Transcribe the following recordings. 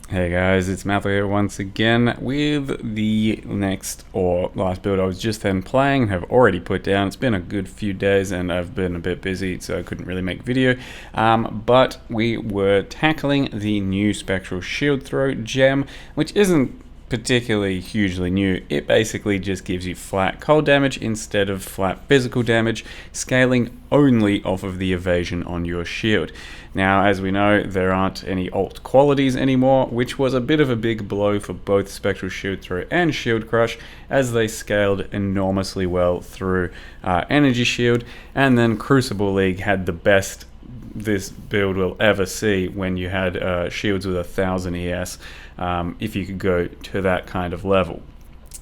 Hey guys, it's Matthew here once again with the next or last build I was just then playing and have already put down. It's been a good few days and I've been a bit busy, so I couldn't really make video. But we were tackling the new Spectral Shield Throw gem, which isn't particularly hugely new. It basically just gives you flat cold damage instead of flat physical damage, scaling only off of the evasion on your shield. Now, as we know, there aren't any alt qualities anymore, which was a bit of a big blow for both Spectral Shield Throw and Shield Crush, as they scaled enormously well through Energy Shield, and then Crucible League had the best this build will ever see when you had shields with 1000 ES, if you could go to that kind of level.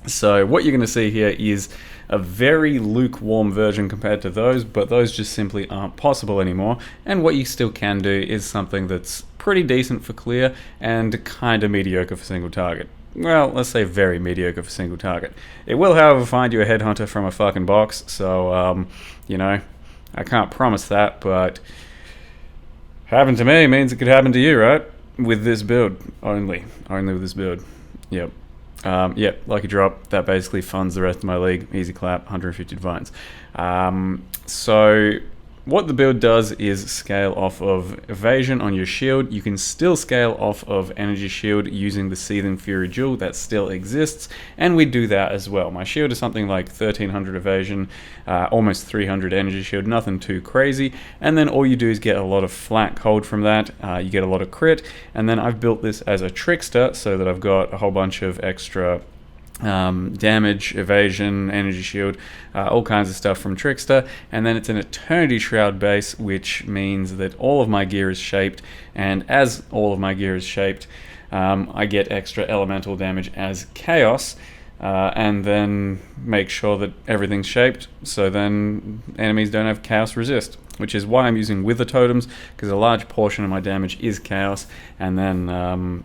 So what you're going to see here is a very lukewarm version compared to those, but those just simply aren't possible anymore. And what you still can do is something that's pretty decent for clear and kind of mediocre for single target. Well, let's say very mediocre for single target. It will, however, find you a headhunter from a fucking box, so, you know, I can't promise that, but happened to me means it could happen to you, right? With this build only with this build. Yep. Yep, lucky drop. That basically funds the rest of my league. Easy clap, 150 divines. So what the build does is scale off of evasion on your shield. You can still scale off of energy shield using the Seething Fury Jewel. That still exists, and we do that as well. My shield is something like 1300 evasion, almost 300 energy shield, nothing too crazy. And then all you do is get a lot of flat cold from that. You get a lot of crit, and then I've built this as a trickster so that I've got a whole bunch of extra damage, evasion, energy shield, all kinds of stuff from Trickster. And then it's an Eternity Shroud base, which means that all of my gear is shaped, and as all of my gear is shaped, I get extra elemental damage as Chaos, and then make sure that everything's shaped, so then enemies don't have Chaos resist, which is why I'm using Wither Totems, because a large portion of my damage is Chaos, and then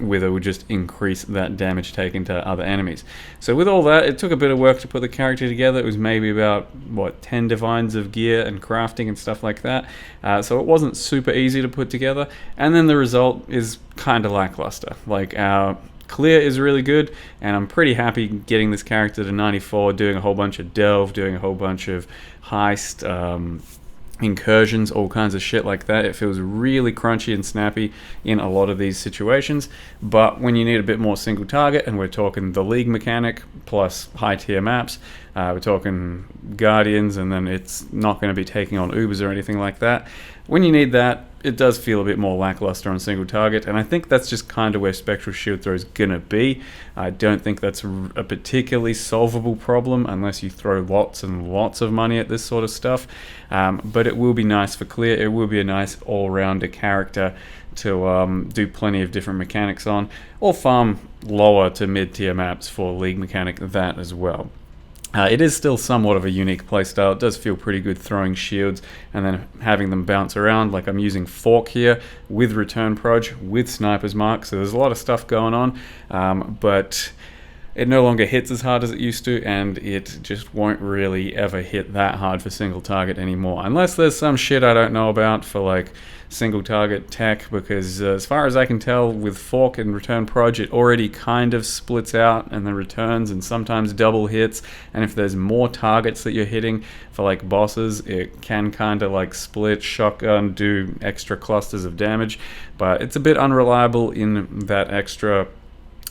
Wither would just increase that damage taken to other enemies. So with all that, it took a bit of work to put the character together. It was maybe about, 10 divines of gear and crafting and stuff like that. So it wasn't super easy to put together. And then the result is kind of lackluster. Like, our clear is really good, and I'm pretty happy getting this character to 94, doing a whole bunch of delve, doing a whole bunch of heist, incursions, all kinds of shit like that. It feels really crunchy and snappy in a lot of these situations, but when you need a bit more single target, and we're talking the league mechanic plus high tier maps, we're talking guardians, and then it's not going to be taking on Ubers or anything like that. When you need that, it does feel a bit more lackluster on single target, and I think that's just kind of where Spectral Shield Throw is gonna be. I don't think that's a particularly solvable problem unless you throw lots and lots of money at this sort of stuff, but it will be nice for clear. It will be a nice all-rounder character to do plenty of different mechanics on, or farm lower to mid-tier maps for league mechanic that as well. It is still somewhat of a unique playstyle. It does feel pretty good throwing shields and then having them bounce around. Like, I'm using Fork here with Return Proj, with Sniper's Mark, so there's a lot of stuff going on, but it no longer hits as hard as it used to, and it just won't really ever hit that hard for single target anymore, unless there's some shit I don't know about for like single target tech, because as far as I can tell, with Fork and Return Proj, it already kind of splits out and then returns and sometimes double hits, and if there's more targets that you're hitting for like bosses, it can kind of like split, shotgun, do extra clusters of damage, but it's a bit unreliable in that extra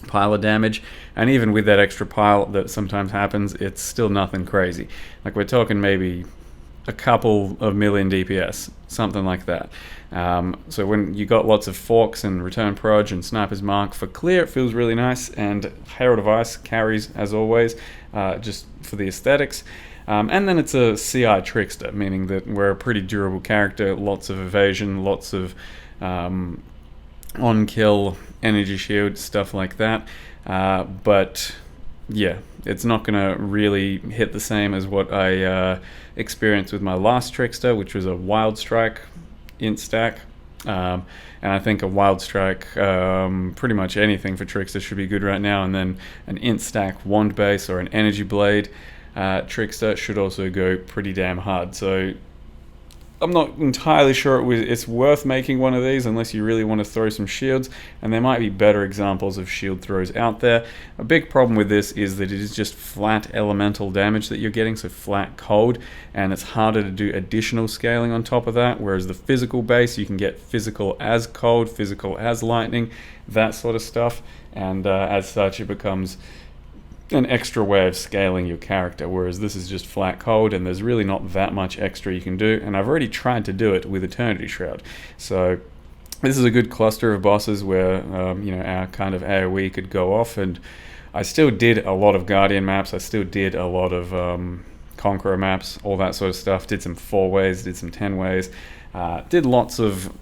pile of damage. And even with that extra pile that sometimes happens, it's still nothing crazy. Like, we're talking maybe a couple of million DPS, something like that. So when you got lots of Forks and Return Proj and Sniper's Mark for clear, it feels really nice, and Herald of Ice carries as always, just for the aesthetics. And then it's a CI Trickster, meaning that we're a pretty durable character, lots of evasion, lots of on-kill, energy shield, stuff like that. But yeah, it's not going to really hit the same as what I experienced with my last Trickster, which was a Wild Strike int stack. And I think a Wild Strike, pretty much anything for Trickster should be good right now, and then an int stack Wand base or an Energy Blade Trickster should also go pretty damn hard. So I'm not entirely sure it's worth making one of these unless you really want to throw some shields, and there might be better examples of shield throws out there. A big problem with this is that it is just flat elemental damage that you're getting, so flat cold, and it's harder to do additional scaling on top of that, whereas the physical base, you can get physical as cold, physical as lightning, that sort of stuff, and as such it becomes an extra way of scaling your character, whereas this is just flat cold and there's really not that much extra you can do, and I've already tried to do it with Eternity Shroud. So this is a good cluster of bosses where our kind of AoE could go off, and I still did a lot of Guardian maps, I still did a lot of Conqueror maps, all that sort of stuff, did some 4 ways, did some 10 ways, did lots of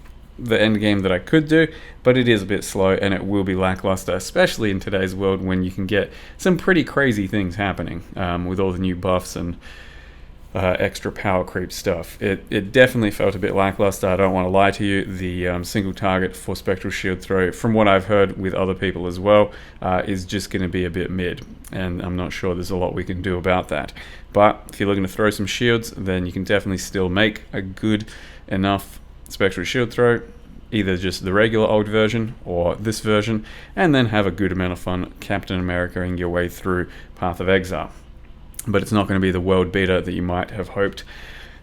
the end game that I could do, but it is a bit slow and it will be lackluster, especially in today's world when you can get some pretty crazy things happening with all the new buffs and extra power creep stuff. It definitely felt a bit lackluster, I don't want to lie to you. The single target for Spectral Shield Throw, from what I've heard with other people as well, is just going to be a bit mid, and I'm not sure there's a lot we can do about that. But if you're looking to throw some shields, then you can definitely still make a good enough Spectral Shield Throw, either just the regular old version or this version, and then have a good amount of fun Captain America-ing your way through Path of Exile. But it's not going to be the world beater that you might have hoped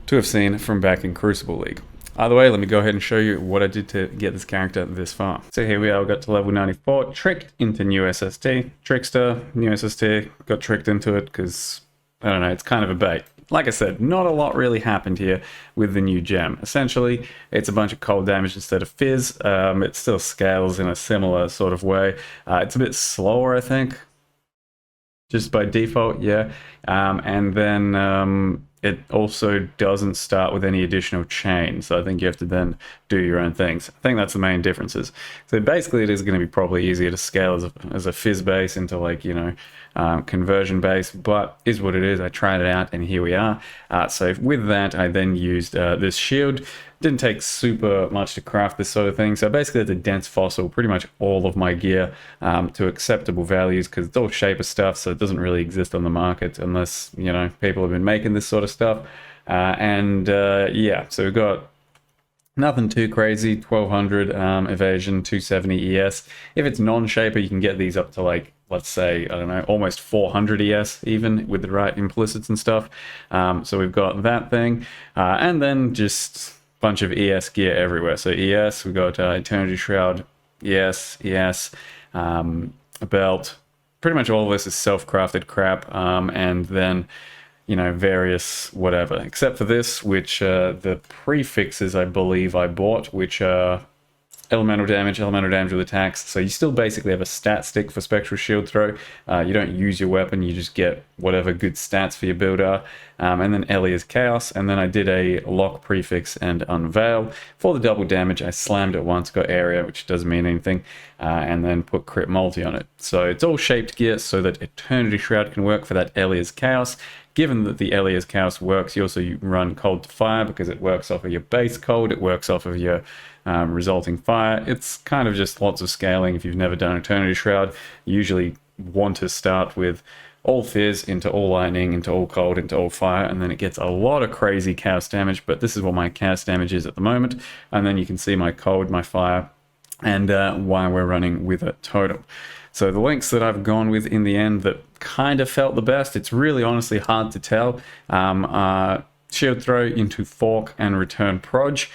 to have seen from back in Crucible League. Either way, let me go ahead and show you what I did to get this character this far. So here we are, we got to level 94, tricked into new SST, Trickster, new SST, got tricked into it because, I don't know, it's kind of a bait. Like I said, not a lot really happened here with the new gem. Essentially, it's a bunch of cold damage instead of fizz. It still scales in a similar sort of way. It's a bit slower, I think, just by default, yeah. And then it also doesn't start with any additional chain, so I think you have to then do your own things. I think that's the main differences. So basically it is going to be probably easier to scale as a fizz base into, like, conversion base, but is what it is. I tried it out and here we are. So with that, I then used this shield. Didn't take super much to craft this sort of thing, so basically it's a dense fossil pretty much all of my gear to acceptable values, because it's all shaper stuff, so it doesn't really exist on the market unless people have been making this sort of stuff. Yeah, so we've got nothing too crazy, 1200 evasion, 270 ES. If it's non-shaper, you can get these up to, like, let's say, I don't know, almost 400 ES even with the right implicits and stuff. So we've got that thing, and then just a bunch of ES gear everywhere. So ES, we've got Eternity Shroud, ES, a belt. Pretty much all of this is self-crafted crap, and then various whatever, except for this, which the prefixes I believe I bought, which are elemental damage with attacks. So you still basically have a stat stick for Spectral Shield Throw. You don't use your weapon, you just get whatever good stats for your build are. And then Elia's Chaos, and then I did a lock prefix and unveil. For the double damage, I slammed it once, got area, which doesn't mean anything, and then put crit multi on it. So it's all shaped gear so that Eternity Shroud can work for that Elia's Chaos. Given that the Elia's Chaos works, you also run Cold to Fire because it works off of your base cold, it works off of your resulting fire. It's kind of just lots of scaling. If you've never done Eternity Shroud, you usually want to start with all fizz into all lightning, into all cold, into all fire, and then it gets a lot of crazy chaos damage, but this is what my chaos damage is at the moment. And then you can see my cold, my fire, and why we're running with a totem. So the links that I've gone with in the end that kind of felt the best, it's really honestly hard to tell, Shield Throw into Fork and Return Proj.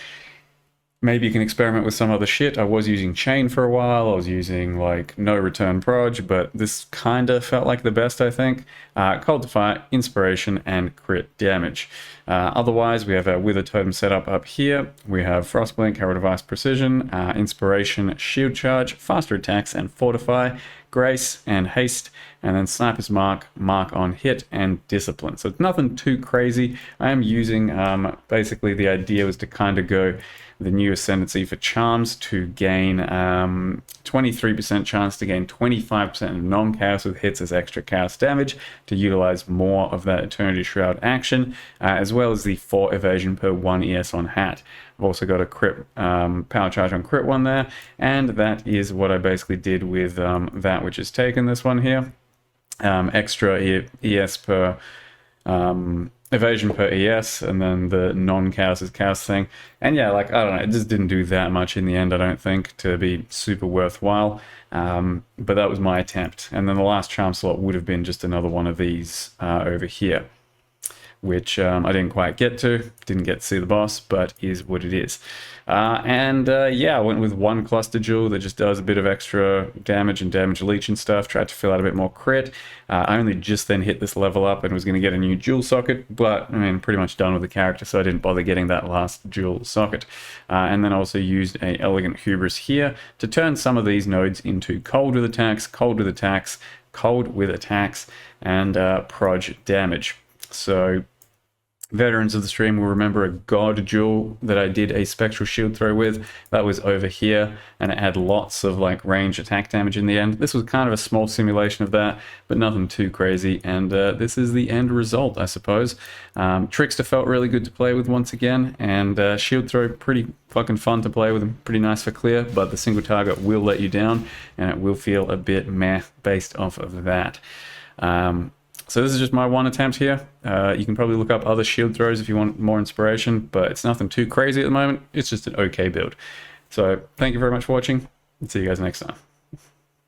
Maybe you can experiment with some other shit. I was using Chain for a while, I was using like no Return Proj, but this kind of felt like the best, I think. Cold to Fire, Inspiration, and Crit Damage. Otherwise, we have our Wither Totem setup up here. We have Frostblink, Herald of Ice Precision, Inspiration, Shield Charge, Faster Attacks, and Fortify, Grace, and Haste, and then Sniper's Mark, Mark on Hit, and Discipline. So it's nothing too crazy. I am using, basically the idea was to kind of go the new ascendancy for charms to gain 23% chance to gain 25% of non-chaos with hits as extra chaos damage to utilize more of that Eternity Shroud action, as well as the 4 evasion per 1 ES on hat. I've also got a crit power charge on crit one there, and that is what I basically did with that which is taken, this one here. Extra ES per evasion per ES, and then the non-chaos is chaos thing. And yeah, like, I don't know, it just didn't do that much in the end, I don't think, to be super worthwhile. But that was my attempt. And then the last charm slot would have been just another one of these over here, which I didn't quite get to. Didn't get to see the boss, but is what it is. Yeah, I went with one cluster jewel that just does a bit of extra damage and damage leech and stuff. Tried to fill out a bit more crit. I only just then hit this level up and was going to get a new jewel socket, but I mean, pretty much done with the character, so I didn't bother getting that last jewel socket. And then I also used a elegant hubris here to turn some of these nodes into cold with attacks, cold with attacks, cold with attacks, and proj damage. So veterans of the stream will remember a god jewel that I did a spectral shield throw with. That was over here, and it had lots of like range attack damage in the end. This was kind of a small simulation of that, but nothing too crazy, and this is the end result, I suppose. Trickster felt really good to play with once again, and shield throw pretty fucking fun to play with and pretty nice for clear, but the single target will let you down, and it will feel a bit meh based off of that. So this is just my one attempt here. You can probably look up other shield throws if you want more inspiration, but it's nothing too crazy at the moment. It's just an okay build. So thank you very much for watching, and see you guys next time.